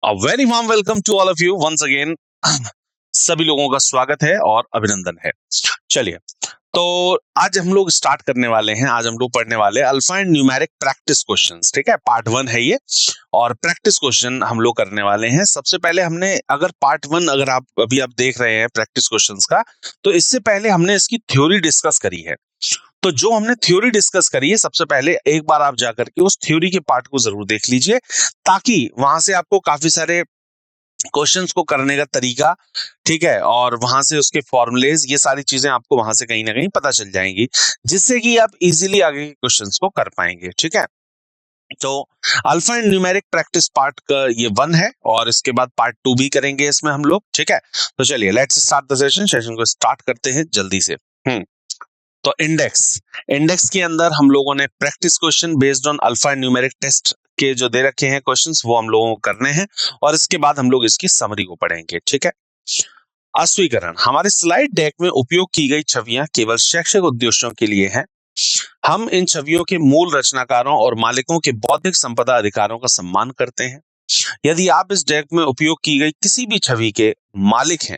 Very warm welcome to all of you once again. सभी लोगों का स्वागत है और अभिनंदन है। चलिए, तो आज हम लोग स्टार्ट करने वाले हैं। आज हम लोग पढ़ने वाले हैं alpha and numeric practice questions. ठीक है, पार्ट 1 है ये और प्रैक्टिस क्वेश्चन हम लोग करने वाले हैं। सबसे पहले हमने अगर पार्ट 1 अगर आप देख रहे हैं प्रैक्टिस क्वेश्चंस का, तो इससे पहले हमने इसकी थ्योरी डिस्कस करी है। तो जो हमने थ्योरी डिस्कस करी है, सबसे पहले एक बार आप जाकर के उस थ्योरी के पार्ट को जरूर देख लीजिए, ताकि वहां से आपको काफी सारे क्वेश्चंस को करने का तरीका, ठीक है, और वहां से उसके फॉर्मूलेज, ये सारी चीजें आपको वहां से कहीं ना कहीं पता चल जाएंगी, जिससे कि आप इजीली आगे के क्वेश्चंस को कर पाएंगे। ठीक है, तो alpha and numeric practice part का ये 1 है और इसके बाद पार्ट 2 भी करेंगे इसमें हम लोग। ठीक है, तो चलिए लेट्स स्टार्ट द सेशन को स्टार्ट करते हैं जल्दी से। तो इंडेक्स के अंदर हम लोगों ने practice question based on alpha and numeric test के जो दे रखे हैं क्वेश्चंस, वो हम लोगों को करने हैं और इसके बाद हम लोग इसकी समरी को पढ़ेंगे। ठीक है, अस्वीकरण। हमारे स्लाइड डेक में उपयोग की गई छवियां केवल शैक्षिक उद्देश्यों के लिए हैं। हम इन छवियों के मूल रचनाकारों और मालिकों के बौद्धिक संपदा अधिकारों का सम्मान करते हैं। यदि आप इस डेक में उपयोग की गई किसी भी छवि के मालिक हैं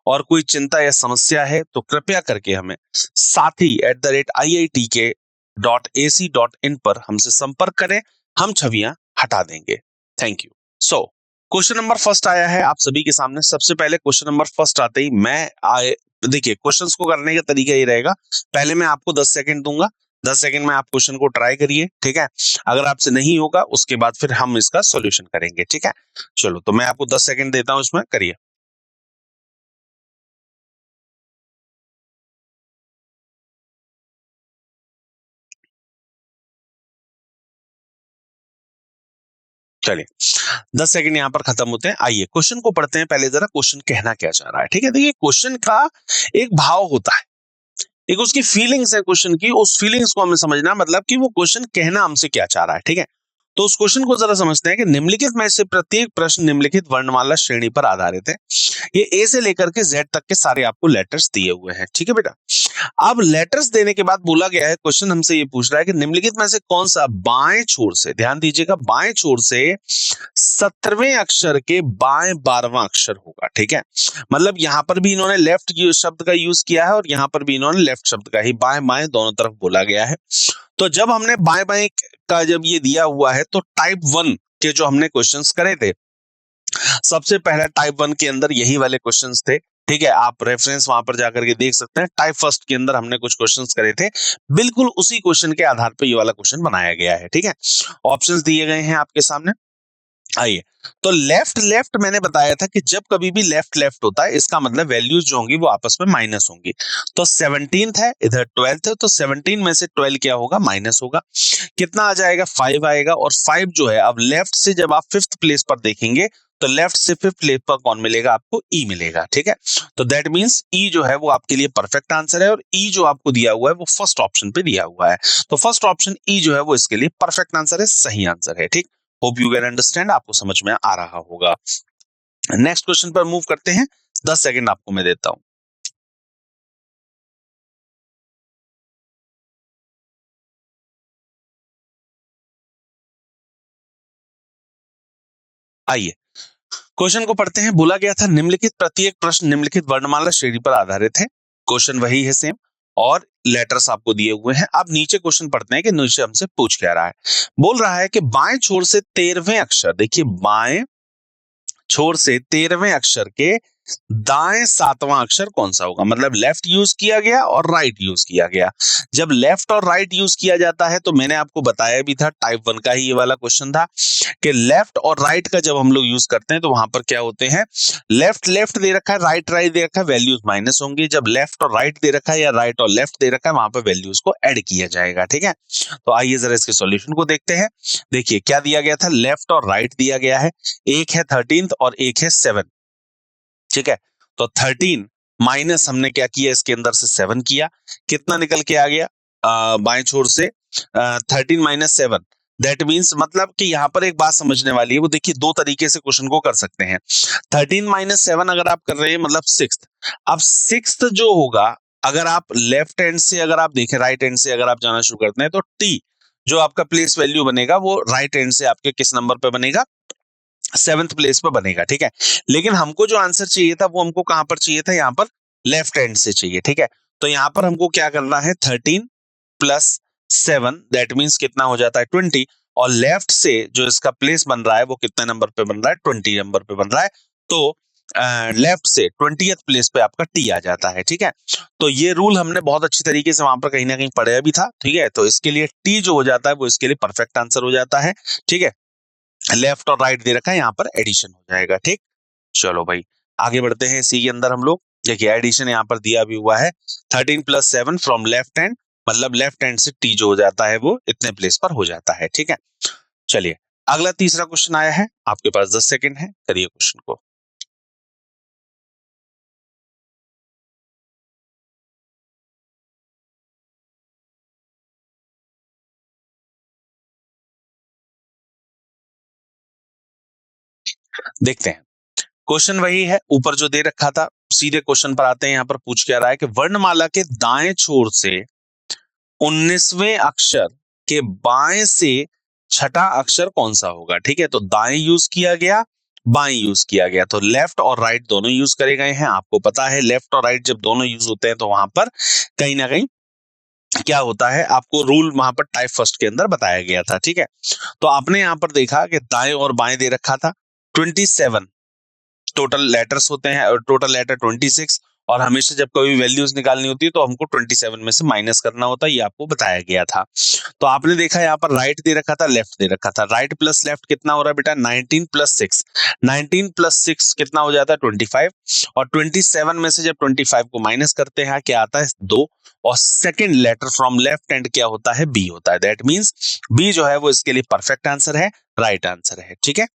और कोई चिंता या समस्या है, तो कृपया करके हमें sathi@iitk.ac.in पर हमसे संपर्क करें। हम छवियां हटा देंगे। Thank you. So question number first आया है आप सभी के सामने। सबसे पहले क्वेश्चन नंबर फर्स्ट आते ही देखिए, क्वेश्चंस को करने का तरीका ये रहेगा, पहले मैं आपको 10 सेकंड दूंगा, 10 सेकंड में आप क्वेश्चन को ट्राई करिए। ठीक है, अगर आपसे नहीं होगा उसके बाद फिर हम इसका सॉल्यूशन करेंगे। ठीक है, चलो, तो मैं आपको 10 सेकंड देता हूं, इसमें करिए। चलिए, 10 सेकंड यहाँ पर खत्म होते हैं। आइए क्वेश्चन को पढ़ते हैं। पहले जरा क्वेश्चन कहना क्या चाह रहा है। ठीक है, देखिए, क्वेश्चन का एक भाव होता है, एक उसकी फीलिंग्स है क्वेश्चन की, उस फीलिंग्स को हमें समझना, मतलब कि वो क्वेश्चन कहना हमसे क्या चाह रहा है। ठीक है, तो उस क्वेश्चन को जरा समझते हैं कि निम्नलिखित में से प्रत्येक प्रश्न निम्नलिखित वर्णमाला श्रेणी पर आधारित है। ये ए से लेकर के जेड तक के सारे आपको लेटर्स दिए हुए हैं। ठीक है बेटा, अब लेटर्स देने के बाद बोला गया है, क्वेश्चन हमसे ये पूछ रहा है कि निम्नलिखित में से कौन सा बाएं छोर से, ध्यान दीजिएगा, बाएं छोर से 17वें अक्षर के बाएं 12वां अक्षर होगा। ठीक है, मतलब यहां पर भी इन्होंने लेफ्ट शब्द का यूज किया है और यहां पर भी इन्होंने लेफ्ट शब्द का ही, बाएं बाएं दोनों तरफ बोला गया है। तो जब हमने बाएं बाएं का जब ये दिया हुआ है, तो टाइप 1 के जो हमने क्वेश्चंस करे थे, सबसे पहला टाइप 1 के अंदर यही वाले क्वेश्चंस थे। ठीक है, आप रेफरेंस वहां पर जाकर के देख सकते हैं। टाइप फर्स्ट के अंदर हमने कुछ क्वेश्चंस करे थे, बिल्कुल उसी क्वेश्चन के आधार पर ये वाला क्वेश्चन बनाया गया है। ठीक है, ऑप्शंस दिए गए हैं आपके सामने। आइए, तो लेफ्ट लेफ्ट मैंने बताया था कि जब कभी भी लेफ्ट लेफ्ट होता है, इसका मतलब वैल्यूज जो होंगी वो आपस में माइनस होंगी। तो 17th है, इधर 12th है, तो 17 में से 12 क्या होगा, माइनस होगा। कितना आ जाएगा, 5 आएगा। और 5 जो है, अब लेफ्ट से जब आप 5th प्लेस पर देखेंगे, तो लेफ्ट से 5th प्लेस पर कौन मिलेगा आपको, ई मिलेगा। ठीक है, तो दैट मींस ई जो है वो आपके लिए परफेक्ट आंसर है, और ई जो आपको दिया हुआ है वो फर्स्ट ऑप्शन पे दिया हुआ है। तो फर्स्ट ऑप्शन ई जो है वो इसके लिए परफेक्ट आंसर है, सही आंसर है। ठीक, होप यू कैन अंडरस्टैंड, आपको समझ में आ रहा होगा। नेक्स्ट क्वेश्चन पर मूव करते हैं। 10 सेकंड आपको मैं देता हूं। आइए क्वेश्चन को पढ़ते हैं। बोला गया था निम्नलिखित प्रत्येक प्रश्न निम्नलिखित वर्णमाला श्रेणी पर आधारित है। क्वेश्चन वही है सेम, और लेटर्स आपको दिए हुए हैं। अब नीचे क्वेश्चन पढ़ते हैं कि नीचे हमसे पूछ क्या रहा है। बोल रहा है कि बाएं छोर से 13वें अक्षर, देखिए बाएं छोर से 13वें अक्षर के दाएं 7वां अक्षर कौन सा होगा। मतलब लेफ्ट यूज किया गया और राइट यूज किया गया। जब लेफ्ट और राइट यूज किया जाता है, तो मैंने आपको बताया भी था, टाइप 1 का ही ये वाला क्वेश्चन था कि लेफ्ट और राइट का जब हम लोग यूज करते हैं, तो वहां पर क्या होते हैं, लेफ्ट लेफ्ट दे रखा है, राइट राइट दे रखा है, वैल्यूज माइनस होंगी। जब लेफ्ट और राइट दे रखा है या राइट और लेफ्ट दे रखा है, वहां पर वैल्यूज को ऐड किया जाएगा। ठीक है, तो आइए जरा इसके सॉल्यूशन को देखते हैं। देखिए क्या दिया गया था, लेफ्ट और राइट दिया गया है। एक है 13th और एक है 7। ठीक है, तो 13 माइनस हमने क्या किया, इसके अंदर से 7 किया, कितना निकल के आ गया, बाएं छोर से 13 माइनस 7, दैट मीन्स, मतलब कि यहां पर एक बात समझने वाली है, वो देखिए दो तरीके से क्वेश्चन को कर सकते हैं। 13 माइनस 7 अगर आप कर रहे हैं, मतलब 6th। अब 6th जो होगा, अगर आप लेफ्ट हैंड से अगर आप देखें, राइट हैंड से अगर आप जाना शुरू करते हैं, तो टी जो आपका प्लेस वैल्यू बनेगा वो राइट हैंड से आपके किस नंबर पे बनेगा, सेवंथ प्लेस पर बनेगा, ठीक है। लेकिन हमको जो आंसर चाहिए था वो हमको कहां पर चाहिए था, यहाँ पर लेफ्ट हैंड से चाहिए, ठीक है। तो यहाँ पर हमको क्या करना है, 13 + 7 दैट मीन्स कितना हो जाता है 20, और लेफ्ट से जो इसका प्लेस बन रहा है वो कितने नंबर पे बन रहा है, 20 नंबर पे बन रहा है। तो लेफ्ट से 20th प्लेस पे आपका टी आ जाता है, ठीक है। तो ये रूल हमने बहुत अच्छी तरीके से वहां पर कहीं ना कहीं पढ़ा भी था, ठीक है। तो इसके लिए टी जो हो जाता है वो इसके लिए परफेक्ट आंसर हो जाता है, ठीक है। लेफ्ट और राइट दे रखा है, यहाँ पर एडिशन हो जाएगा, ठीक। चलो भाई आगे बढ़ते हैं इसी के अंदर हम लोग। देखिए एडिशन यहाँ पर दिया भी हुआ है, 13 + 7 फ्रॉम लेफ्ट हैंड, मतलब लेफ्ट हैंड से टी जो हो जाता है वो इतने प्लेस पर हो जाता है, ठीक है। चलिए अगला तीसरा क्वेश्चन आया है, आपके पास 10 सेकंड है, करिए क्वेश्चन को। देखते हैं, क्वेश्चन वही है ऊपर जो दे रखा था, सीधे क्वेश्चन पर आते हैं। यहाँ पर पूछ क्या रहा है कि वर्णमाला के दाएं छोर से 19वें अक्षर के बाएं से छठा अक्षर कौन सा होगा, ठीक है। तो दाएं यूज किया गया, बाएं यूज किया गया, तो लेफ्ट और राइट दोनों यूज करे गए हैं। आपको पता है लेफ्ट और राइट जब दोनों यूज होते हैं तो वहां पर कहीं ना कहीं क्या होता है, आपको रूल वहां पर टाइप फर्स्ट के अंदर बताया गया था, ठीक है। तो आपने यहां पर देखा कि दाएं और बाएं दे रखा था, 27 टोटल लेटर्स होते हैं और टोटल लेटर 26, और हमेशा जब कभी वैल्यूज निकालनी होती है तो हमको 27 में से माइनस करना होता है, ये आपको बताया गया था। तो आपने देखा यहाँ पर राइट दे रखा था, लेफ्ट दे रखा था, राइट प्लस लेफ्ट कितना हो रहा है बेटा, 19 + 6, 19 + 6 कितना हो जाता है 25, और 27 में से जब 25 को माइनस करते हैं क्या आता है 2, और second letter from left hand क्या होता है, बी होता है। दैट मीन्स बी जो है वो इसके लिए परफेक्ट आंसर है, राइट आंसर है, ठीक है।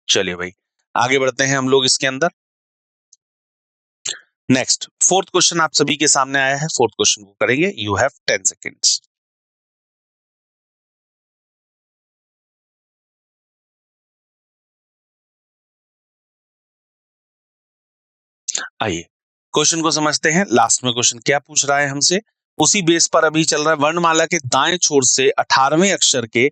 चलिए भाई आगे बढ़ते हैं हम लोग इसके अंदर। नेक्स्ट फोर्थ क्वेश्चन आप सभी के सामने आया है, फोर्थ क्वेश्चन को करेंगे, यू हैव 10 सेकेंड्स। आइए क्वेश्चन को समझते हैं, लास्ट में क्वेश्चन क्या पूछ रहा है हमसे, उसी बेस पर अभी चल रहा है। वर्णमाला के दाएं छोर से 18वें अक्षर के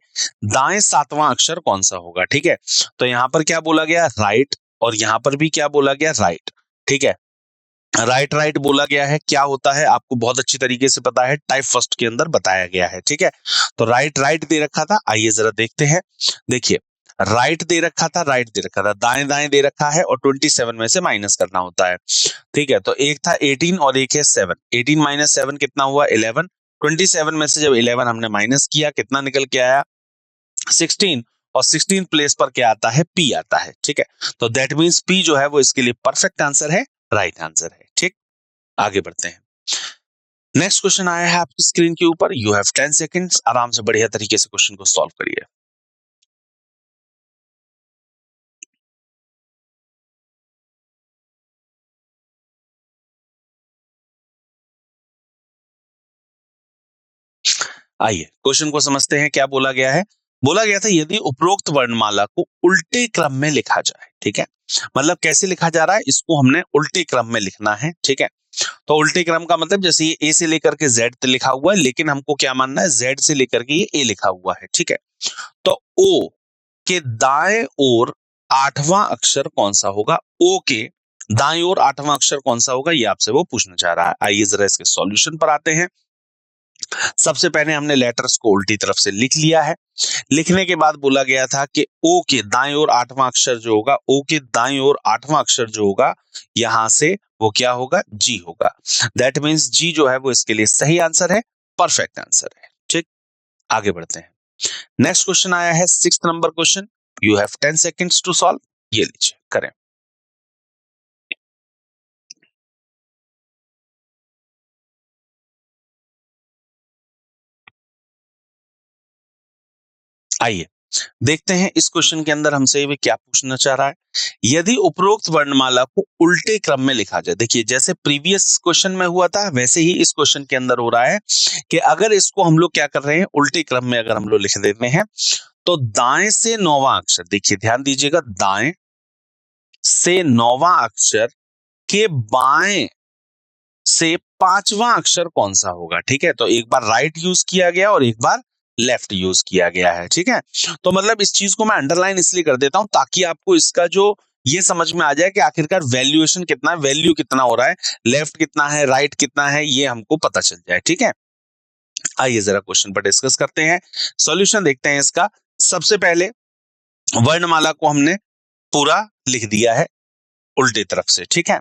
दाएं 7वां अक्षर कौन सा होगा, ठीक है। तो यहां पर क्या बोला गया, राइट, और यहां पर भी क्या बोला गया, राइट, ठीक है। राइट राइट बोला गया है, क्या होता है आपको बहुत अच्छी तरीके से पता है, टाइप फर्स्ट के अंदर बताया गया है, ठीक है। तो राइट राइट दे रखा था, आइए जरा देखते हैं। देखिए राइट दे रखा था, राइट दे रखा था, दाएं दाएं दे रखा है, और 27 में से माइनस करना होता है, ठीक है। तो एक था 18 और एक है 7, 18 - 7 कितना हुआ 11, 27 में से जब 11 हमने माइनस किया कितना निकल के आया 16, और 16 प्लेस पर क्या आता है, पी आता है, ठीक है। तो दैट मीन्स पी जो है वो इसके लिए परफेक्ट आंसर है, राइट आंसर है, ठीक। आगे बढ़ते हैं, नेक्स्ट क्वेश्चन आया है आपकी स्क्रीन के ऊपर, यू हैव 10 सेकंड्स, आराम से बढ़िया तरीके से क्वेश्चन को सॉल्व करिए। आइए क्वेश्चन को समझते हैं, क्या बोला गया है। बोला गया था यदि उपरोक्त वर्णमाला को उल्टे क्रम में लिखा जाए, ठीक है। मतलब कैसे लिखा जा रहा है, इसको हमने उल्टे क्रम में लिखना है, ठीक है। तो उल्टे क्रम का मतलब जैसे ये ए से लेकर के जेड तक लिखा हुआ है, लेकिन हमको क्या मानना है, जेड से लेकर के ये ए लिखा हुआ है, ठीक है। तो ओ के दाएं ओर 8वां अक्षर कौन सा होगा, ओ के दाएं ओर 8वां अक्षर कौन सा होगा, ये आपसे वो पूछना चाह रहा है। आइए जरा इसके सॉल्यूशन पर आते हैं। सबसे पहले हमने लेटर्स को उल्टी तरफ से लिख लिया है, लिखने के बाद बोला गया था कि ओ के दाएं ओर 8वां अक्षर जो होगा, ओ के दाएं ओर 8वां अक्षर जो होगा यहां से वो क्या होगा, जी होगा। दैट मीन्स जी जो है वो इसके लिए सही आंसर है, परफेक्ट आंसर है, ठीक। आगे बढ़ते हैं, नेक्स्ट क्वेश्चन आया है 6th number question, you have 10 seconds to solve, ये लीजिए करें। आइए देखते हैं इस क्वेश्चन के अंदर हमसे भी क्या पूछना चाह रहा है। यदि उपरोक्त वर्णमाला को उल्टे क्रम में लिखा जाए, देखिए जैसे प्रीवियस क्वेश्चन में हुआ था वैसे ही इस क्वेश्चन के अंदर हो रहा है कि अगर इसको हम लोग क्या कर रहे हैं, उल्टे क्रम में अगर हम लोग लिख देते हैं, तो दाएं से 9वां अक्षर, देखिए ध्यान दीजिएगा, दाएं से 9वां अक्षर के बाएं से 5वां अक्षर कौन सा होगा, ठीक है। तो एक बार राइट यूज किया गया और एक बार लेफ्ट यूज किया गया है। ठीक है, तो मतलब इस चीज को मैं अंडरलाइन इसलिए कर देता हूं ताकि आपको इसका जो ये समझ में आ जाए कि आखिरकार वैल्यूएशन कितना है, वैल्यू कितना हो रहा है, लेफ्ट कितना है, राइट कितना है, ये हमको पता चल जाए। ठीक है, आइए जरा क्वेश्चन पर डिस्कस करते हैं, सॉल्यूशन देखते हैं इसका। सबसे पहले वर्णमाला को हमने पूरा लिख दिया है उल्टे तरफ से। ठीक है,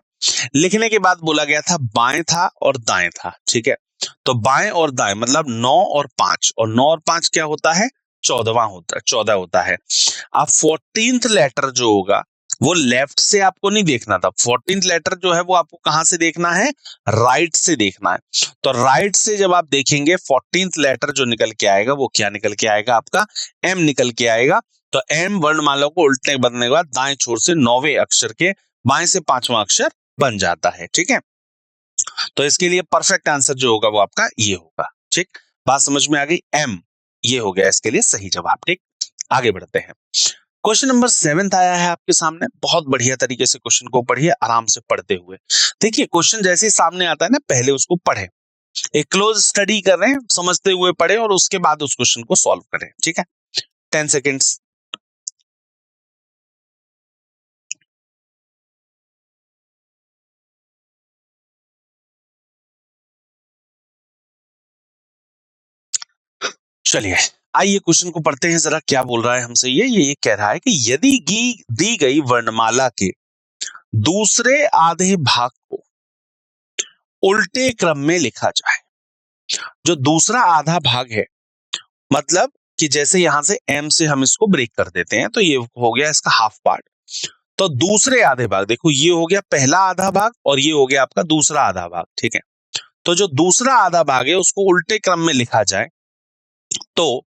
लिखने के बाद बोला गया था बाएं था और दाएं था। ठीक है, तो बाएं और दाएं मतलब 9 और 5, और 9 और 5 क्या होता है, 14वां होता है, 14 होता है। अब 14th लेटर जो होगा वो लेफ्ट से आपको नहीं देखना था, 14th लेटर जो है वो आपको कहां से देखना है, राइट से देखना है। तो राइट से जब आप देखेंगे 14th लेटर जो निकल के आएगा वो क्या निकल के आएगा, आपका एम निकल के आएगा। तो एम वर्णमाला को उल्टे बनने के बाद दाएं छोर से 9वें अक्षर के बाएं से 5वां अक्षर बन जाता है। ठीक है, तो इसके लिए परफेक्ट आंसर जो होगा वो आपका ये होगा। ठीक, बात समझ में आ गई, एम ये हो गया इसके लिए सही जवाब। ठीक, आगे बढ़ते हैं। क्वेश्चन नंबर 7 आया है आपके सामने, बहुत बढ़िया तरीके से क्वेश्चन को पढ़िए आराम से पढ़ते हुए। देखिए क्वेश्चन जैसे ही सामने आता है ना, पहले उसको पढ़े, एक क्लोज स्टडी कर रहे हैं, समझते हुए पढ़े और उसके बाद उस क्वेश्चन को सॉल्व करें। ठीक है, 10 सेकेंड्स। चलिए आइए क्वेश्चन को पढ़ते हैं जरा, क्या बोल रहा है हमसे ये कह रहा है कि यदि दी गई वर्णमाला के दूसरे आधे भाग को उल्टे क्रम में लिखा जाए। जो दूसरा आधा भाग है मतलब कि जैसे यहां से एम से हम इसको ब्रेक कर देते हैं तो ये हो गया इसका हाफ पार्ट। तो दूसरे आधे भाग देखो, ये हो गया पहला आधा भाग और ये हो गया आपका दूसरा आधा भाग। ठीक है, तो जो दूसरा आधा भाग है उसको उल्टे क्रम में लिखा जाए तो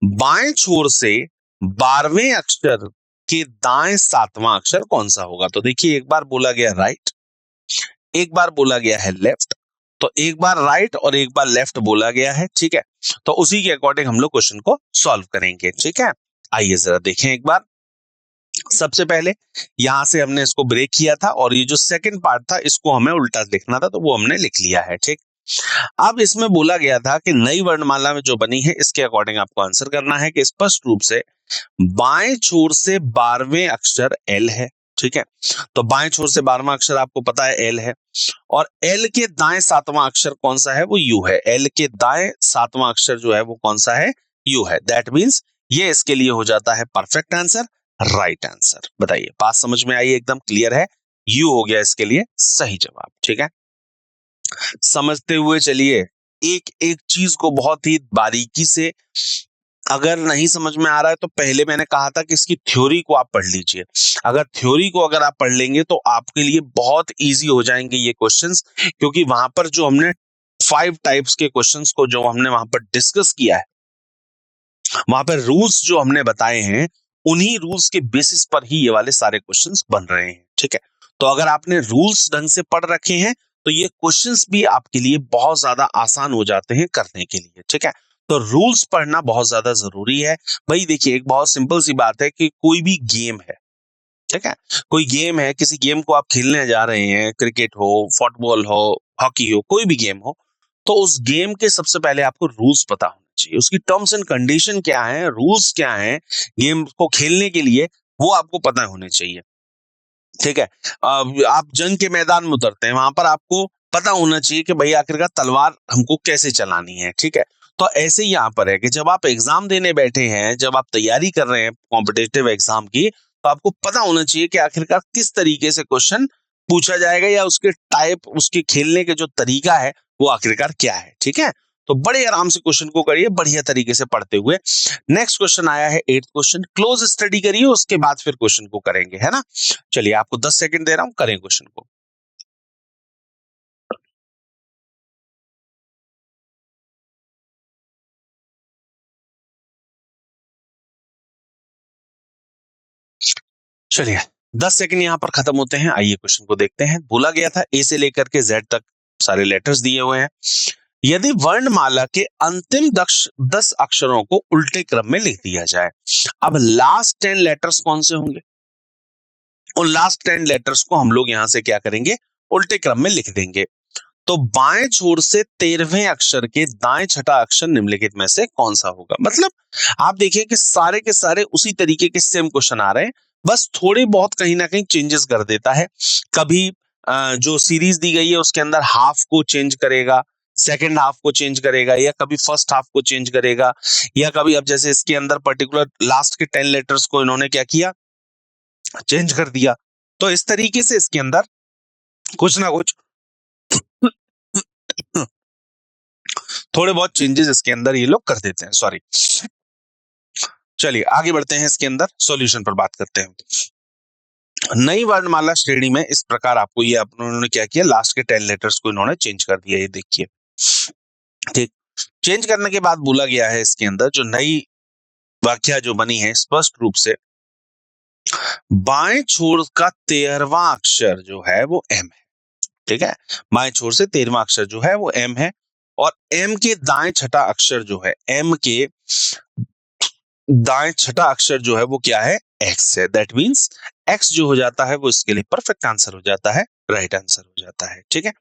बाएं छोर से 12वें अक्षर के दाएं 7वां अक्षर कौन सा होगा। तो देखिए एक बार बोला गया राइट, एक बार बोला गया है लेफ्ट, तो एक बार राइट और एक बार लेफ्ट बोला गया है। ठीक है, तो उसी के अकॉर्डिंग हम लोग क्वेश्चन को सॉल्व करेंगे। ठीक है, आइए जरा देखें एक बार। सबसे पहले यहां से हमने इसको ब्रेक किया था और ये जो सेकंड पार्ट था इसको हमें उल्टा लिखना था, तो वो हमने लिख लिया है। ठीक, अब इसमें बोला गया था कि नई वर्णमाला में जो बनी है इसके अकॉर्डिंग आपको आंसर करना है कि स्पष्ट रूप से बाएं छोर से 12वें अक्षर एल है। ठीक है, तो बाएं छोर से 12वां अक्षर आपको पता है एल है, और एल के दाएं 7वां अक्षर कौन सा है, वो यू है। एल के दाएं 7वां अक्षर जो है वो कौन सा है, यू है। दैट मींस ये इसके लिए हो जाता है परफेक्ट आंसर, राइट आंसर। बताइए, बात समझ में आई, एकदम क्लियर है, यू हो गया इसके लिए सही जवाब। ठीक है, समझते हुए चलिए, एक एक चीज को बहुत ही बारीकी से, अगर नहीं समझ में आ रहा है तो पहले मैंने कहा था कि इसकी थ्योरी को आप पढ़ लीजिए। अगर थ्योरी को अगर आप पढ़ लेंगे तो आपके लिए बहुत इजी हो जाएंगे ये क्वेश्चंस, क्योंकि वहां पर जो हमने 5 टाइप्स के क्वेश्चंस को जो हमने वहां पर डिस्कस किया है, वहां पर रूल्स जो हमने बताए हैं, उन्हीं रूल्स के बेसिस पर ही ये वाले सारे क्वेश्चंस बन रहे हैं। ठीक है, तो अगर आपने रूल्स ढंग से पढ़ रखे हैं तो ये क्वेश्चंस भी आपके लिए बहुत ज्यादा आसान हो जाते हैं करने के लिए। ठीक है, तो रूल्स पढ़ना बहुत ज्यादा जरूरी है भाई। देखिए एक बहुत सिंपल सी बात है कि कोई भी गेम है, ठीक है, कोई गेम है, किसी गेम को आप खेलने जा रहे हैं, क्रिकेट हो, फुटबॉल हो, हॉकी हो, कोई भी गेम हो, तो उस गेम के सबसे पहले आपको रूल्स पता होना चाहिए, उसकी टर्म्स एंड कंडीशन क्या है, रूल्स क्या है गेम को खेलने के लिए, वो आपको पता होने चाहिए। ठीक है, आप जंग के मैदान में उतरते हैं, वहां पर आपको पता होना चाहिए कि भाई आखिरकार तलवार हमको कैसे चलानी है। ठीक है, तो ऐसे ही यहाँ पर है कि जब आप एग्जाम देने बैठे हैं, जब आप तैयारी कर रहे हैं कॉम्पिटिटिव एग्जाम की, तो आपको पता होना चाहिए कि आखिरकार किस तरीके से क्वेश्चन पूछा जाएगा या उसके टाइप, उसके खेलने के जो तरीका है वो आखिरकार क्या है। ठीक है, तो बड़े आराम से क्वेश्चन को करिए बढ़िया तरीके से पढ़ते हुए। नेक्स्ट क्वेश्चन आया है 8th क्वेश्चन, क्लोज स्टडी करिए उसके बाद फिर क्वेश्चन को करेंगे, है ना। चलिए आपको 10 सेकंड दे रहा हूं, करें क्वेश्चन को। चलिए 10 सेकंड यहां पर खत्म होते हैं, आइए क्वेश्चन को देखते हैं। बोला गया था ए से लेकर के जेड तक सारे लेटर्स दिए हुए हैं। यदि वर्णमाला के अंतिम 10 अक्षरों को उल्टे क्रम में लिख दिया जाए, अब लास्ट 10 लेटर्स कौन से होंगे, और लास्ट 10 लेटर्स को हम लोग यहां से क्या करेंगे, उल्टे क्रम में लिख देंगे। तो बाएं छोर से 13वें अक्षर के दाएं छठा अक्षर निम्नलिखित में से कौन सा होगा। मतलब आप देखिए कि सारे के सारे उसी तरीके के सेम क्वेश्चन आ रहे हैं, बस थोड़े बहुत कहीं ना कहीं चेंजेस कर देता है। कभी जो सीरीज दी गई है उसके अंदर हाफ को चेंज करेगा, सेकेंड हाफ को चेंज करेगा, या कभी फर्स्ट हाफ को चेंज करेगा, या कभी अब जैसे इसके अंदर पर्टिकुलर लास्ट के 10 लेटर्स को इन्होंने क्या किया, चेंज कर दिया। तो इस तरीके से इसके अंदर कुछ ना कुछ थोड़े बहुत चेंजेस इसके अंदर ये लोग कर देते हैं। सॉरी, चलिए आगे बढ़ते हैं, इसके अंदर सॉल्यूशन पर बात करते हैं। नई वर्णमाला श्रेणी में इस प्रकार आपको ये उन्होंने क्या किया, लास्ट के 10 लेटर्स को इन्होंने चेंज कर दिया। ये देखिए, ठीक, चेंज करने के बाद बोला गया है इसके अंदर जो नई व्याख्या जो बनी है, स्पष्ट रूप से बाएं छोर का 13वां अक्षर जो है वो एम है। ठीक है, बाएं छोर से 13वां अक्षर जो है वो एम है, और एम के दाएं छठा अक्षर जो है, एम के दाएं छठा अक्षर जो है वो क्या है, एक्स है। दैट मींस एक्स जो हो जाता है वो इसके लिए परफेक्ट आंसर हो जाता है, राइट आंसर हो जाता है। ठीक है,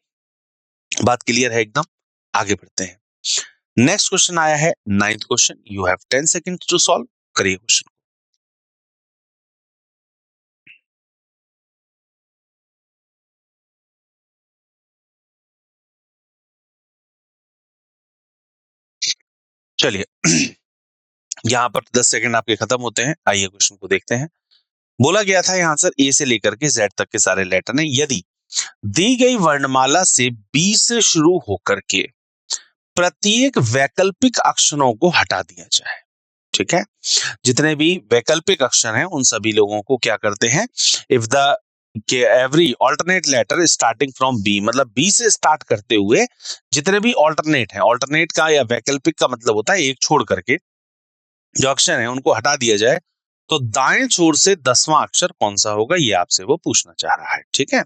बात क्लियर है एकदम। आगे बढ़ते हैं, नेक्स्ट क्वेश्चन आया है 9th क्वेश्चन। You have 10 seconds to solve. करिए क्वेश्चन। चलिए यहां पर 10 सेकंड आपके खत्म होते हैं। आइए क्वेश्चन को देखते हैं। बोला गया था यहां सर ए से लेकर के जेड तक के सारे लेटर ने यदि दी गई वर्णमाला से बी से शुरू होकर के प्रत्येक वैकल्पिक अक्षरों को हटा दिया जाए। ठीक है, जितने भी वैकल्पिक अक्षर हैं उन सभी लोगों को क्या करते हैं, इफ द के every alternate letter starting from B, मतलब बी से स्टार्ट करते हुए जितने भी ऑल्टरनेट हैं, ऑल्टरनेट का या वैकल्पिक का मतलब होता है एक छोड़ करके जो अक्षर हैं उनको हटा दिया जाए, तो दाएं छोर से 10वां अक्षर कौन सा होगा, ये आपसे वो पूछना चाह रहा है। ठीक है,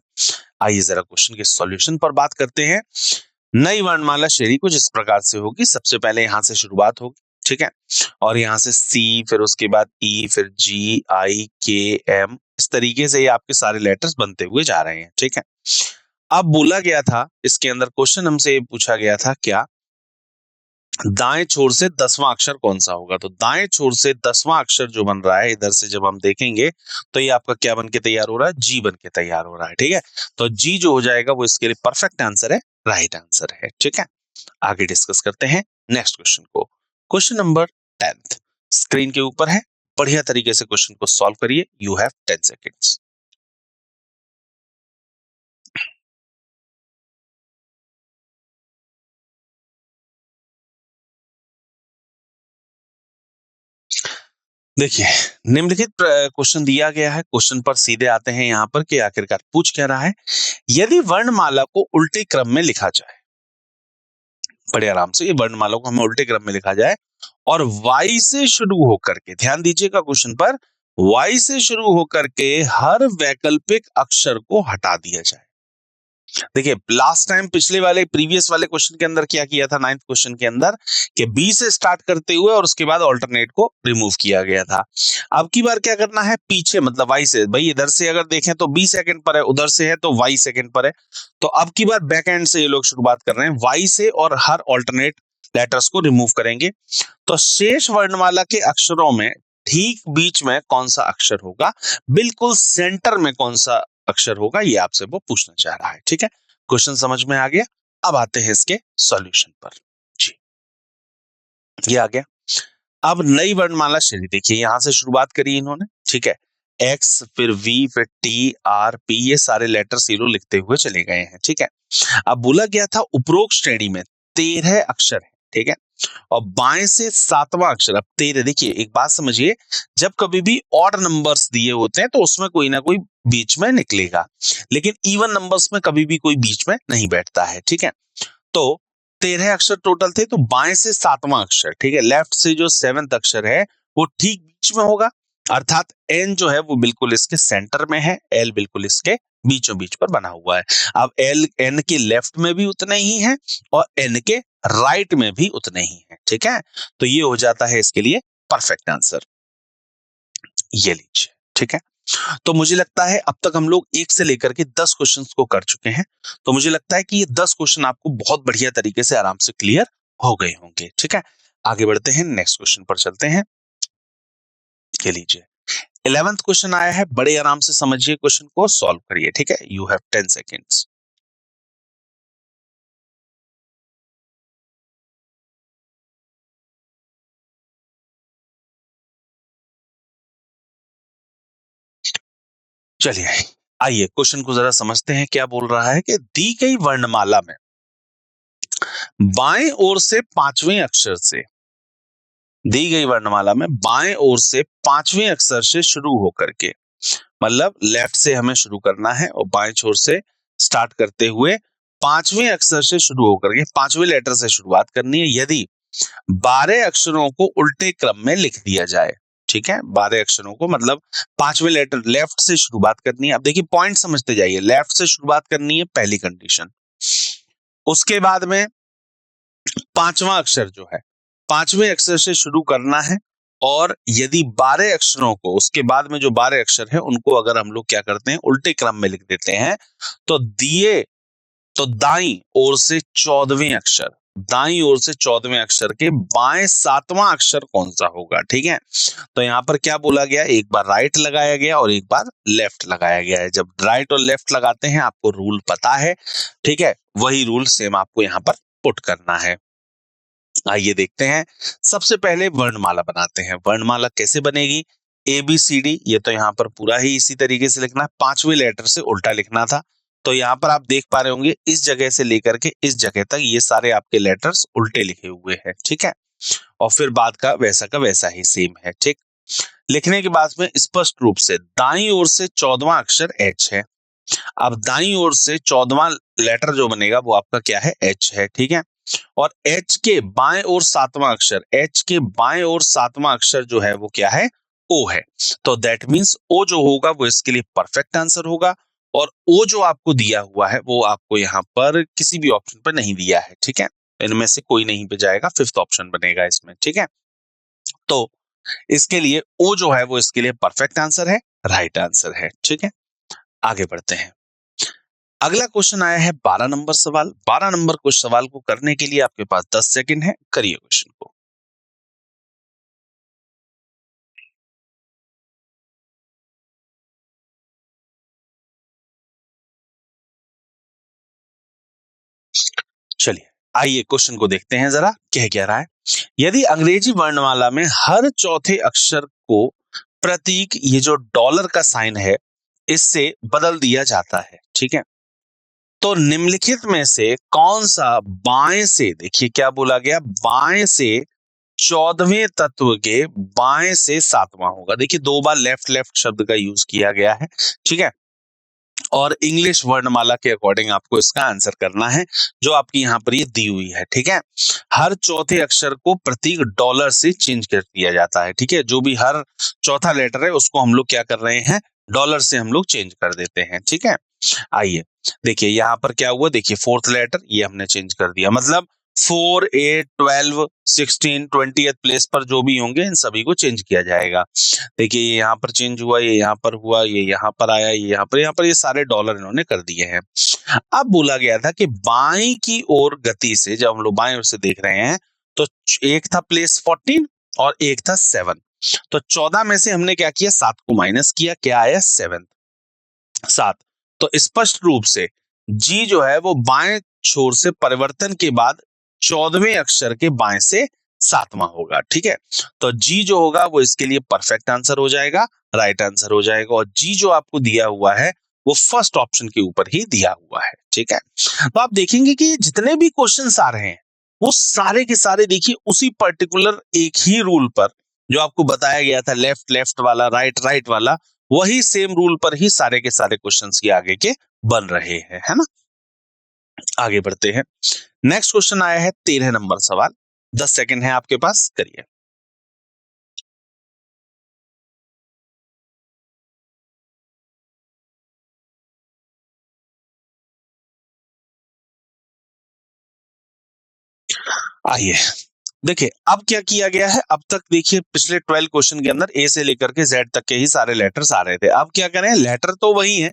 आइए जरा क्वेश्चन के सॉल्यूशन पर बात करते हैं। नई वर्णमाला श्रेणी कुछ इस प्रकार से होगी। सबसे पहले यहां से शुरुआत होगी, ठीक है, और यहां से सी, फिर उसके बाद ई, फिर जी, आई, के, एम, इस तरीके से ये आपके सारे लेटर्स बनते हुए जा रहे हैं। ठीक है, अब बोला गया था इसके अंदर क्वेश्चन हमसे ये पूछा गया था क्या, दाएं छोर से 10वां अक्षर कौन सा होगा। तो दाएं छोर से 10वां अक्षर जो बन रहा है, इधर से जब हम देखेंगे तो ये आपका क्या बन के तैयार हो रहा है, जी बन के तैयार हो रहा है। ठीक है, तो जी जो हो जाएगा वो इसके लिए परफेक्ट आंसर है, राइट आंसर है। ठीक है, आगे डिस्कस करते हैं नेक्स्ट क्वेश्चन को। क्वेश्चन नंबर 10 स्क्रीन के ऊपर है, बढ़िया तरीके से क्वेश्चन को सॉल्व करिए। You have 10 seconds. देखिए, निम्नलिखित क्वेश्चन दिया गया है, क्वेश्चन पर सीधे आते हैं यहां पर कि आखिरकार पूछ क्या रहा है। यदि वर्णमाला को उल्टे क्रम में लिखा जाए, बड़े आराम से ये वर्णमाला को हमें उल्टे क्रम में लिखा जाए और वाई से शुरू होकर के, ध्यान दीजिएगा क्वेश्चन पर, वाई से शुरू होकर के हर वैकल्पिक अक्षर को हटा दिया जाए। देखिए लास्ट टाइम पिछले वाले प्रीवियस वाले क्वेश्चन के अंदर क्या किया था, 9th क्वेश्चन के अंदर, कि बी से स्टार्ट करते हुए और उसके बाद ऑल्टरनेट को रिमूव किया गया था। अब की बार क्या करना है, पीछे मतलब वाई से, भाई इधर से अगर देखें तो बी सेकंड पर है, उधर से है तो वाई सेकंड पर है, तो अब की बार बैक एंड से ये लोग शुरुआत कर रहे हैं वाई से और हर ऑल्टरनेट लेटर्स को रिमूव करेंगे। तो शेष वर्णमाला के अक्षरों में ठीक बीच में कौन सा अक्षर होगा, बिल्कुल सेंटर में कौन सा अक्षर होगा, ये आपसे वो पूछना चाह रहा है। ठीक है, क्वेश्चन समझ में आ गया। अब आते हैं इसके सॉल्यूशन पर। जी, ये आ गया। अब नई वर्णमाला श्रेणी देखिए, यहां से शुरुआत करी इन्होंने। ठीक है, एक्स, फिर वी, फिर टी, आर, पी, ये सारे लेटर्स ये लोग लिखते हुए चले गए हैं। ठीक है, अब बोला गया था उपरोक्त श्रेणी में 13 अक्षर है। ठीक है, और बाएं से 7वां अक्षर, अब 13, देखिए एक बात समझिए, जब कभी भी ऑड नंबर्स दिए होते हैं तो उसमें कोई ना कोई बीच में निकलेगा, लेकिन इवन नंबर्स में कभी भी कोई बीच में नहीं बैठता है। ठीक है, तो 13 अक्षर टोटल थे, तो बाएं से 7वां अक्षर, ठीक है, लेफ्ट से जो 7th अक्षर है वो ठीक बीच में होगा, अर्थात एन जो है वो बिल्कुल इसके सेंटर में है, एल बिल्कुल इसके बीचों बीच पर बना हुआ है। अब एल एन के लेफ्ट में भी उतने ही है और एन के राइट में भी उतने ही है। ठीक है, तो ये हो जाता है इसके लिए परफेक्ट आंसर, ये लीजिए। ठीक है, तो मुझे लगता है अब तक हम लोग 1 से लेकर के 10 क्वेश्चंस को कर चुके हैं। तो मुझे लगता है कि ये 10 क्वेश्चन आपको बहुत बढ़िया तरीके से आराम से क्लियर हो गए होंगे। ठीक है, आगे बढ़ते हैं, नेक्स्ट क्वेश्चन पर चलते हैं। के लीजिए 11th क्वेश्चन आया है, बड़े आराम से समझिए, क्वेश्चन को सॉल्व करिए। ठीक है, यू हैव 10 सेकेंड्स। चलिए आइए क्वेश्चन को जरा समझते हैं। क्या बोल रहा है कि दी गई वर्णमाला में बाएं ओर से पांचवें अक्षर से, दी गई वर्णमाला में बाएं ओर से पांचवें अक्षर से शुरू होकर के, मतलब लेफ्ट से हमें शुरू करना है और बाएं छोर से स्टार्ट करते हुए पांचवें अक्षर से शुरू होकर के पांचवें लेटर से शुरुआत करनी है, यदि 12 अक्षरों को उल्टे क्रम में लिख दिया जाए। ठीक है, 12 अक्षरों को मतलब पांचवें लेटर लेफ्ट से शुरुआत करनी है। अब देखिए पॉइंट समझते जाइए, लेफ्ट से शुरुआत करनी है पहली कंडीशन, उसके बाद में पांचवा अक्षर जो है पांचवें अक्षर से शुरू करना है, और यदि 12 अक्षरों को, उसके बाद में जो 12 अक्षर है उनको अगर हम लोग क्या करते हैं उल्टे क्रम में लिख देते हैं, तो दिए तो दाईं ओर से 14वें अक्षर, दाईं ओर से 14वें अक्षर के बाएं 7वां अक्षर कौन सा होगा। ठीक है, तो यहां पर क्या बोला गया, एक बार राइट लगाया गया और एक बार लेफ्ट लगाया गया है। जब राइट और लेफ्ट लगाते हैं आपको रूल पता है। ठीक है, वही रूल सेम आपको यहां पर पुट करना है। आइए देखते हैं, सबसे पहले वर्णमाला बनाते हैं। वर्णमाला कैसे बनेगी, ए बी सी डी, ये तो यहाँ पर पूरा ही इसी तरीके से लिखना है, पांचवें लेटर से उल्टा लिखना था। तो यहाँ पर आप देख पा रहे होंगे इस जगह से लेकर के इस जगह तक ये सारे आपके लेटर्स उल्टे लिखे हुए हैं। ठीक है, और फिर बाद का वैसा ही सेम है। ठीक, लिखने के बाद में स्पष्ट रूप से दाईं ओर से 14वां अक्षर एच है। अब दाईं ओर से 14वां लेटर जो बनेगा वो आपका क्या है, एच है। ठीक है, और एच के बाएं ओर 7वां अक्षर, एच के बाएं ओर 7वां अक्षर जो है वो क्या है, ओ है। तो दैट मींस ओ जो होगा वो इसके लिए परफेक्ट आंसर होगा, और ओ जो आपको दिया हुआ है वो आपको यहाँ पर किसी भी ऑप्शन पर नहीं दिया है। ठीक है, इनमें से कोई नहीं पे जाएगा, फिफ्थ ऑप्शन बनेगा इसमें। ठीक है, तो इसके लिए ओ जो है वो इसके लिए परफेक्ट आंसर है, राइट आंसर है। ठीक है, आगे बढ़ते हैं। अगला क्वेश्चन आया है 12 नंबर सवाल। 12 नंबर कुछ सवाल को करने के लिए आपके पास 10 सेकंड है, करिए क्वेश्चन को। चलिए आइए क्वेश्चन को देखते हैं जरा, क्या रहा है। यदि अंग्रेजी वर्णमाला में हर चौथे अक्षर को प्रतीक, ये जो डॉलर का साइन है, इससे बदल दिया जाता है। ठीक है, तो निम्नलिखित में से कौन सा बाएं से, देखिए क्या बोला गया, बाएं से 14वें तत्व के बाएं से 7वां होगा। देखिए दो बार लेफ्ट लेफ्ट शब्द का यूज किया गया है। ठीक है, और इंग्लिश वर्णमाला के अकॉर्डिंग आपको इसका आंसर करना है जो आपकी यहाँ पर ये दी हुई है। ठीक है, हर चौथे अक्षर को प्रतीक डॉलर से चेंज कर दिया जाता है। ठीक है, जो भी हर चौथा लेटर है उसको हम लोग क्या कर रहे हैं, डॉलर से हम लोग चेंज कर देते हैं। ठीक है, आइए देखिए यहाँ पर क्या हुआ, देखिए फोर्थ लेटर ये हमने चेंज कर दिया, मतलब 4, 8, 12, 16, 20th प्लेस पर जो भी होंगे इन सभी को चेंज किया जाएगा। देखिए ये यहाँ पर चेंज हुआ, ये यहाँ पर हुआ, ये यहाँ पर आया, ये यहाँ पर, ये सारे डॉलर इन्होंने कर दिए हैं। अब बोला गया था कि बाई की ओर गति से, जब हम लोग बाएं ओर से देख रहे हैं, तो एक था प्लेस 14 और एक था 7, तो 14 में से हमने क्या किया, 7 को माइनस किया, क्या आया 7, 7। तो स्पष्ट रूप से जी जो है वो बाएं छोर से परिवर्तन के बाद 14वें अक्षर के बाएं से 7वां होगा। ठीक है, तो जी जो होगा वो इसके लिए परफेक्ट आंसर हो जाएगा, राइट आंसर हो जाएगा, और जी जो आपको दिया हुआ है वो फर्स्ट ऑप्शन के ऊपर ही दिया हुआ है। ठीक है, तो आप देखेंगे कि जितने भी क्वेश्चंस आ रहे हैं वो सारे के सारे देखिए उसी पर्टिकुलर एक ही रूल पर, जो आपको बताया गया था लेफ्ट लेफ्ट वाला, राइट राइट वाला, वही सेम रूल पर ही सारे के सारे क्वेश्चंस के आगे के बन रहे हैं, है ना। आगे बढ़ते हैं, नेक्स्ट क्वेश्चन आया है 13 नंबर सवाल। 10 सेकंड है आपके पास, करिए। आइए देखिए अब क्या किया गया है, अब तक देखिए पिछले 12 क्वेश्चन के अंदर ए से लेकर के जेड तक के ही सारे लेटर्स आ रहे थे। अब क्या करें, लेटर तो वही है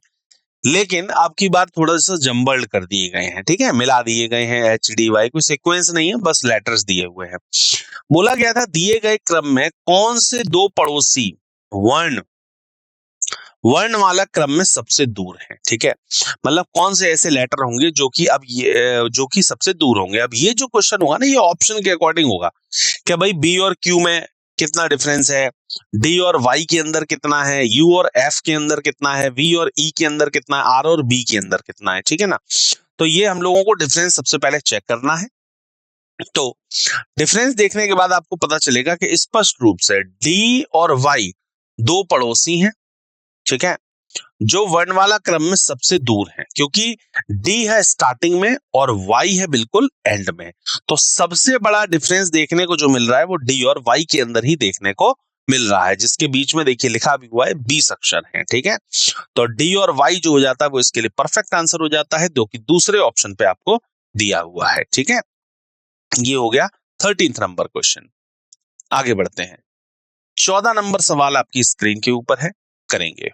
लेकिन अब की बार थोड़ा सा जम्बल्ड कर दिए गए हैं, ठीक है, मिला दिए गए हैं, एच डी वाई, कोई सीक्वेंस नहीं है, बस लेटर्स दिए हुए हैं। बोला गया था दिए गए क्रम में कौन से दो पड़ोसी वर्ण वर्णमाला क्रम में सबसे दूर है, ठीक है, मतलब कौन से ऐसे लेटर होंगे जो कि अब ये जो कि सबसे दूर होंगे। अब ये जो क्वेश्चन होगा ना, ये ऑप्शन के अकॉर्डिंग होगा कि भाई बी और क्यू में कितना डिफरेंस है, डी और वाई के अंदर कितना है, यू और एफ के अंदर कितना है, वी और ई के अंदर कितना है, आर और बी के अंदर कितना है, ठीक है ना। तो ये हम लोगों को डिफरेंस सबसे पहले चेक करना है। तो डिफरेंस देखने के बाद आपको पता चलेगा कि स्पष्ट रूप से डी और वाई दो पड़ोसी हैं, ठीक है, जो वर्णमाला क्रम में सबसे दूर है, क्योंकि डी है स्टार्टिंग में और वाई है बिल्कुल एंड में। तो सबसे बड़ा डिफरेंस देखने को जो मिल रहा है वो डी और वाई के अंदर ही देखने को मिल रहा है, जिसके बीच में देखिए लिखा भी हुआ है 20 अक्षर हैं, ठीक है। तो डी और वाई जो हो जाता है वो इसके लिए परफेक्ट आंसर हो जाता है, जो कि दूसरे ऑप्शन पे आपको दिया हुआ है, ठीक है। ये हो गया 13th नंबर क्वेश्चन। आगे बढ़ते हैं, 14 नंबर सवाल आपकी स्क्रीन के ऊपर है, करेंगे।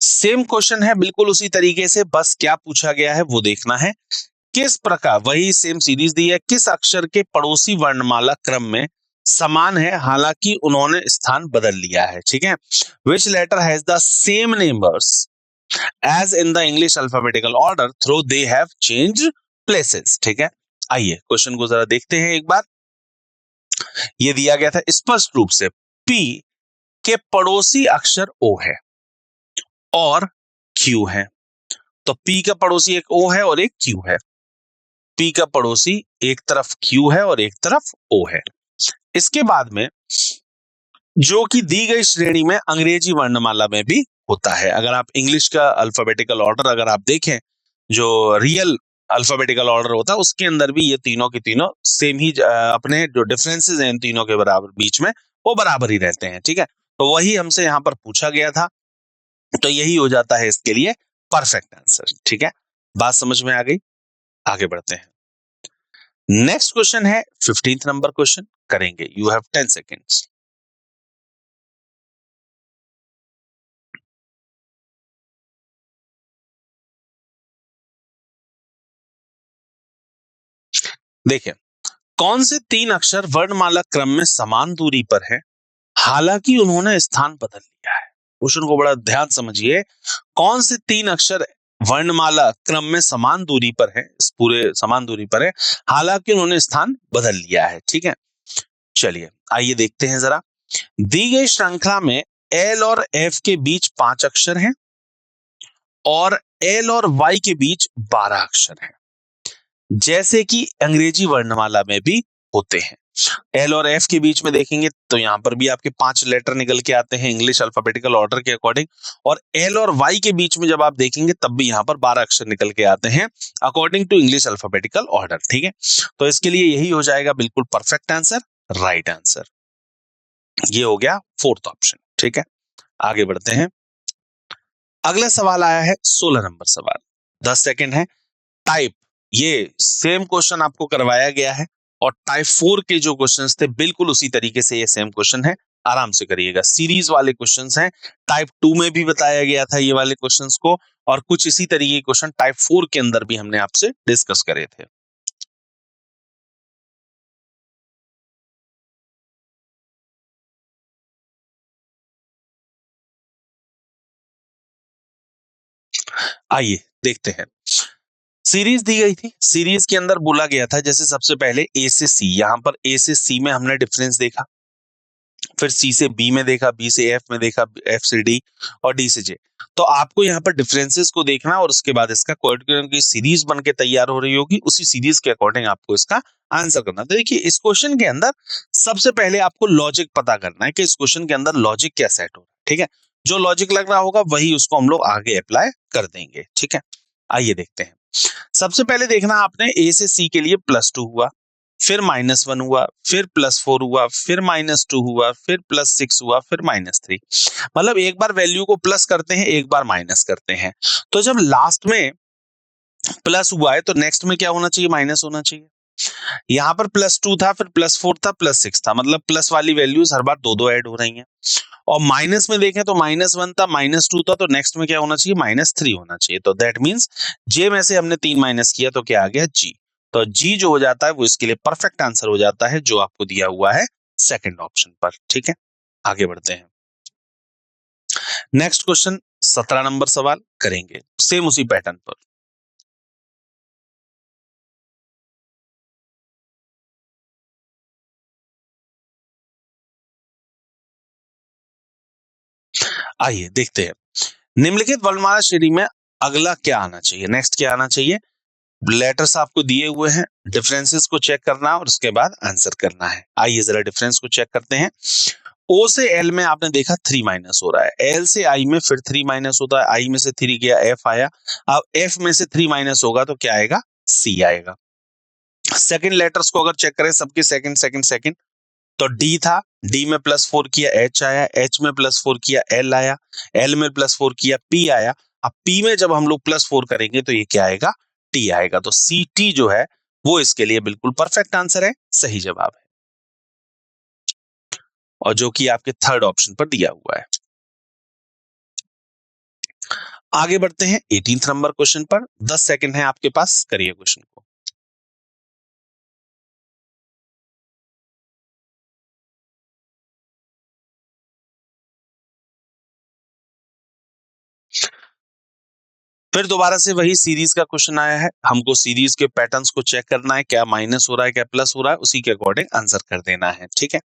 सेम क्वेश्चन है बिल्कुल उसी तरीके से, बस क्या पूछा गया है वो देखना है। किस प्रकार, वही सेम सीरीज दी है, किस अक्षर के पड़ोसी वर्णमाला क्रम में समान है हालांकि उन्होंने स्थान बदल लिया है, ठीक है। Which letter has the same numbers as in the English alphabetical order though they have change places, ठीक है। आइए क्वेश्चन को जरा देखते हैं एक बार। ये दिया गया था स्पष्ट रूप से पी के पड़ोसी अक्षर ओ है और क्यू है। तो पी का पड़ोसी एक ओ है और एक क्यू है। पी का पड़ोसी एक तरफ क्यू है और एक तरफ ओ है। इसके बाद में जो कि दी गई श्रेणी में अंग्रेजी वर्णमाला में भी होता है। अगर आप इंग्लिश का अल्फाबेटिकल ऑर्डर अगर आप देखें, जो रियल अल्फाबेटिकल ऑर्डर होता है उसके अंदर भी ये तीनों के तीनों सेम ही अपने जो डिफरेंसेस हैं इन तीनों के बराबर बीच में वो बराबर ही रहते हैं, ठीक है। तो वही हमसे यहाँ पर पूछा गया था, तो यही हो जाता है इसके लिए परफेक्ट आंसर, ठीक है। बात समझ में आ गई, आगे बढ़ते हैं। नेक्स्ट क्वेश्चन है 15th नंबर क्वेश्चन, करेंगे। You have 10 seconds. देखिए कौन से तीन अक्षर वर्णमाला क्रम में समान दूरी पर है हालांकि उन्होंने स्थान बदल लिया है। क्वेश्चन को बड़ा ध्यान समझिए, कौन से तीन अक्षर वर्णमाला क्रम में समान दूरी पर है, इस पूरे समान दूरी पर है हालांकि उन्होंने स्थान बदल लिया है, ठीक है। चलिए आइए देखते हैं जरा। दी गई श्रृंखला में एल और एफ के बीच 5 अक्षर हैं और एल और वाई के बीच 12 अक्षर हैं, जैसे कि अंग्रेजी वर्णमाला में भी होते हैं। एल और एफ के बीच में देखेंगे तो यहां पर भी आपके 5 लेटर निकल के आते हैं इंग्लिश अल्फाबेटिकल ऑर्डर के अकॉर्डिंग, और एल और वाई के बीच में जब आप देखेंगे तब भी यहां पर 12 अक्षर निकल के आते हैं according to English alphabetical order, ठीक है। तो इसके लिए यही हो जाएगा बिल्कुल परफेक्ट आंसर, राइट आंसर। ये हो गया 4th ऑप्शन, ठीक है। आगे बढ़ते हैं। अगला सवाल आया है 16 नंबर सवाल, 10 सेकेंड है। टाइप, ये सेम क्वेश्चन आपको करवाया गया है और टाइप 4 के जो क्वेश्चंस थे बिल्कुल उसी तरीके से ये सेम क्वेश्चन है, आराम से करिएगा। सीरीज वाले क्वेश्चंस हैं, टाइप 2 में भी बताया गया था ये वाले क्वेश्चंस को, और कुछ इसी तरीके के क्वेश्चन टाइप 4 के अंदर भी हमने आपसे डिस्कस करे थे। आइए देखते हैं। सीरीज दी गई थी, सीरीज के अंदर बोला गया था जैसे सबसे पहले ए से सी, यहां पर ए से सी में हमने डिफरेंस देखा, फिर सी से बी में देखा, बी से एफ में देखा, एफ से डी और डी से जे। तो आपको यहाँ पर डिफरेंसेस को देखना और उसके बाद इसका क्वाड्रेटिक की सीरीज बन के तैयार हो रही होगी, उसी सीरीज के अकॉर्डिंग आपको इसका आंसर करना। तो देखिए इस क्वेश्चन के अंदर सबसे पहले आपको लॉजिक पता करना है कि इस क्वेश्चन के अंदर लॉजिक क्या सेट हो रहा है, ठीक है। जो लॉजिक लग रहा होगा वही उसको हम लोग आगे अप्लाई कर देंगे, ठीक है। आइए देखते हैं। सबसे पहले देखना आपने ए से सी के लिए +2 हुआ, फिर -1 हुआ, फिर +4 हुआ, फिर -2 हुआ, फिर +6 हुआ, फिर -3। मतलब एक बार वैल्यू को प्लस करते हैं, एक बार माइनस करते हैं। तो जब लास्ट में प्लस हुआ है तो नेक्स्ट में क्या होना चाहिए, माइनस होना चाहिए। यहाँ पर +2 था, फिर +4 था, +6 था, मतलब प्लस वाली वैल्यूज हर बार दो दो ऐड हो रही हैं। और माइनस में देखें तो -1 था, -2 था, तो नेक्स्ट में क्या होना चाहिए, -3 होना चाहिए। तो दैट मीन्स जे में से हमने 3 माइनस किया तो क्या आ गया, जी। तो जी जो हो जाता है वो इसके लिए परफेक्ट आंसर हो जाता है, जो आपको दिया हुआ है सेकंड ऑप्शन पर। ठीक है, आगे बढ़ते हैं। नेक्स्ट क्वेश्चन 17 नंबर सवाल करेंगे, सेम उसी पैटर्न पर। आइए देखते हैं। निम्नलिखित वर्णमाला श्रेणी में अगला क्या आना चाहिए, नेक्स्ट क्या आना चाहिए। लेटर्स आपको दिए हुए हैं, डिफरेंसेस को चेक करना है और उसके बाद आंसर करना है। आइए जरा डिफरेंस को चेक करते हैं। ओ से एल में आपने देखा 3 माइनस हो रहा है, एल से आई में फिर 3 माइनस होता है, आई में से 3 गया, एफ आया। अब एफ में से 3 माइनस होगा तो क्या आएगा, सी आएगा। सेकंड लेटर्स को अगर चेक करें सबके सेकंड सेकंड सेकंड, तो डी था, डी में +4 किया एच आया, एच में +4 किया एल आया, एल में +4 किया पी आया। अब पी में जब हम लोग +4 करेंगे तो ये क्या आएगा, टी आएगा। तो सी टी जो है वो इसके लिए बिल्कुल परफेक्ट आंसर है, सही जवाब है, और जो कि आपके थर्ड ऑप्शन पर दिया हुआ है। आगे बढ़ते हैं 18th नंबर क्वेश्चन पर। 10 सेकंड है आपके पास, करिए क्वेश्चन को। फिर दोबारा से वही सीरीज का क्वेश्चन आया है, हमको सीरीज के पैटर्न्स को चेक करना है, क्या माइनस हो रहा है क्या प्लस हो रहा है, उसी के अकॉर्डिंग आंसर कर देना है। ठीक है,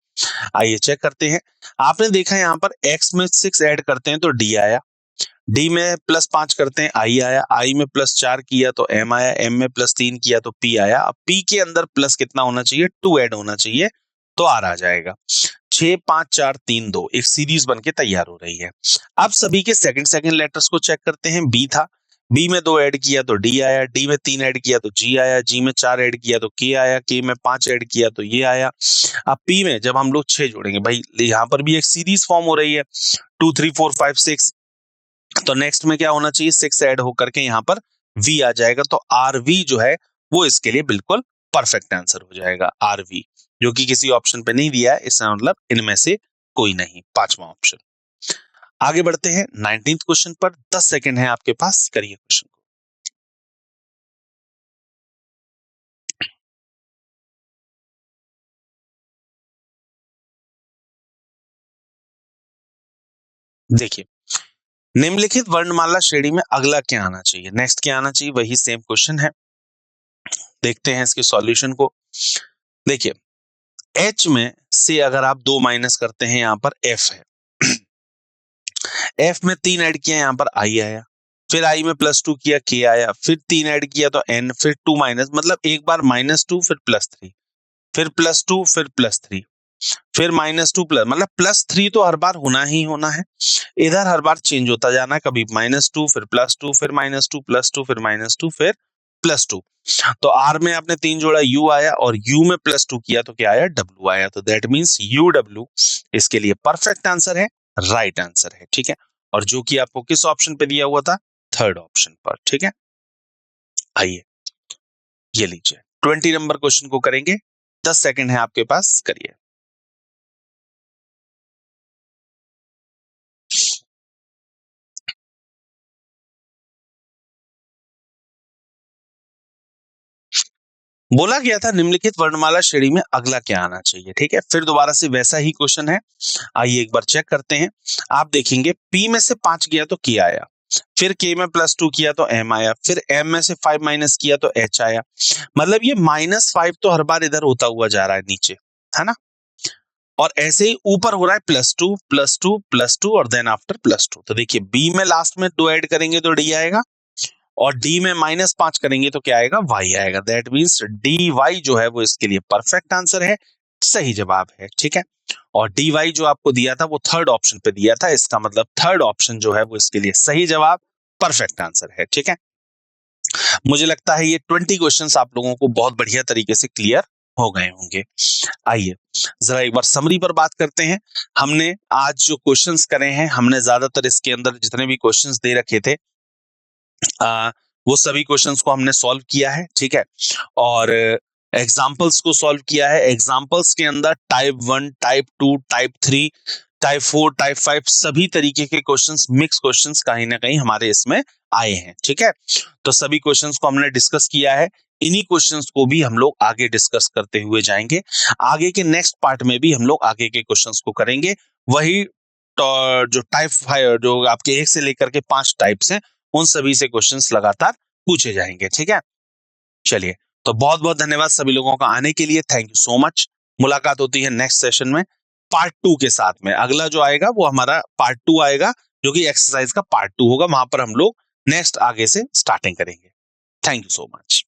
आइए चेक करते हैं। आपने देखा यहाँ पर x में 6 ऐड करते हैं तो d आया, d में +5 करते हैं i आया, i में +4 किया तो m आया, m में +3 किया तो p आया। अब p के अंदर प्लस कितना होना चाहिए, 2 ऐड होना चाहिए तो r आ जाएगा। 6 5 4 3 2 एक सीरीज बनके तैयार हो रही है। अब सभी के सेकंड सेकंड लेटर्स को चेक करते हैं। b था, b में 2 ऐड किया तो d आया, d में 3 ऐड किया तो g आया, g में 4 ऐड किया तो k आया, k में 5 ऐड किया तो ये आया। अब p में जब हम लोग 6 जोड़ेंगे, भाई यहाँ पर भी एक सीरीज फॉर्म हो रही है 2 3 4 5 6, तो नेक्स्ट में क्या होना चाहिए, 6 ऐड होकर के यहाँ पर v आ जाएगा। तो rv जो है वो इसके लिए बिल्कुल परफेक्ट आंसर हो जाएगा, rv, जो कि किसी ऑप्शन पे नहीं दिया है, इसका मतलब इनमें से कोई नहीं, पांचवा ऑप्शन। आगे बढ़ते हैं 19th क्वेश्चन पर। 10 सेकंड है आपके पास, करिए क्वेश्चन को। देखिए, निम्नलिखित वर्णमाला श्रेणी में अगला क्या आना चाहिए, नेक्स्ट क्या आना चाहिए, वही सेम क्वेश्चन है। देखते हैं इसके सॉल्यूशन को। देखिए, H में से अगर आप 2 माइनस करते हैं, यहाँ पर F है, F में 3 ऐड किया, यहाँ पर I आया, फिर I में +2 किया K आया, फिर 3 ऐड किया तो N, फिर 2 माइनस, मतलब एक बार -2 फिर +3, फिर +2 फिर +3, फिर -2 प्लस, मतलब +3 तो हर बार होना ही होना है। इधर हर बार चेंज होता जाना है, कभी -2 फिर +2 फिर -2 +2 फिर -2 फिर +2। तो R में आपने 3 जोड़ा U आया, और U में +2 किया तो क्या आया, W आया। तो दैट मीन्स UW इसके लिए परफेक्ट आंसर है, राइट आंसर है। ठीक है, और जो कि आपको किस ऑप्शन पे दिया हुआ था, थर्ड ऑप्शन पर। ठीक है, आइए ये लीजिए 20 नंबर क्वेश्चन को करेंगे। 10 सेकंड है आपके पास, करिए। बोला गया था निम्नलिखित वर्णमाला श्रेणी में अगला क्या आना चाहिए। ठीक है, फिर दोबारा से वैसा ही क्वेश्चन है, आइए एक बार चेक करते हैं। आप देखेंगे P में से 5 गया तो K आया, फिर K में +2 किया तो M आया, फिर M में से 5 माइनस किया तो H आया। मतलब ये -5 तो हर बार इधर होता हुआ जा रहा है नीचे, है ना, और ऐसे ही ऊपर हो रहा है +2 +2 +2 और देन आफ्टर +2। तो देखिए B में लास्ट में 2 ऐड करेंगे तो D आएगा, और डी में -5 करेंगे तो क्या आएगा, वाई आएगा। दैट मीन्स डी वाई जो है वो इसके लिए परफेक्ट आंसर है, सही जवाब है। ठीक है, और डी वाई जो आपको दिया था वो थर्ड ऑप्शन पे दिया था, इसका मतलब थर्ड ऑप्शन जो है वो इसके लिए सही जवाब, परफेक्ट आंसर है। ठीक है, मुझे लगता है ये 20 क्वेश्चंस आप लोगों को बहुत बढ़िया तरीके से क्लियर हो गए होंगे। आइए जरा एक बार समरी पर बात करते हैं। हमने आज जो क्वेश्चंस करे हैं, हमने ज्यादातर इसके अंदर जितने भी क्वेश्चंस दे रखे थे वो सभी क्वेश्चंस को हमने सॉल्व किया है, ठीक है। और एग्जाम्पल्स को सॉल्व किया है। एग्जाम्पल्स के अंदर type 1, type 2, type 3, type 4, type 5 सभी तरीके के क्वेश्चंस, मिक्स क्वेश्चंस कहीं ना कहीं हमारे इसमें आए हैं, ठीक है। तो सभी क्वेश्चंस को हमने डिस्कस किया है। इन्हीं क्वेश्चंस को भी हम लोग आगे डिस्कस करते हुए जाएंगे। आगे के नेक्स्ट पार्ट में भी हम लोग आगे के क्वेश्चंस को करेंगे। वही जो टाइप 5 जो आपके 1 से लेकर के 5 टाइप्स हैं, उन सभी से क्वेश्चंस लगातार पूछे जाएंगे, ठीक है। चलिए, तो बहुत बहुत धन्यवाद सभी लोगों का आने के लिए। Thank you so much. मुलाकात होती है नेक्स्ट सेशन में पार्ट 2 के साथ में। अगला जो आएगा वो हमारा पार्ट 2 आएगा, जो कि एक्सरसाइज का पार्ट 2 होगा। वहां पर हम लोग नेक्स्ट आगे से स्टार्टिंग करेंगे। Thank you so much.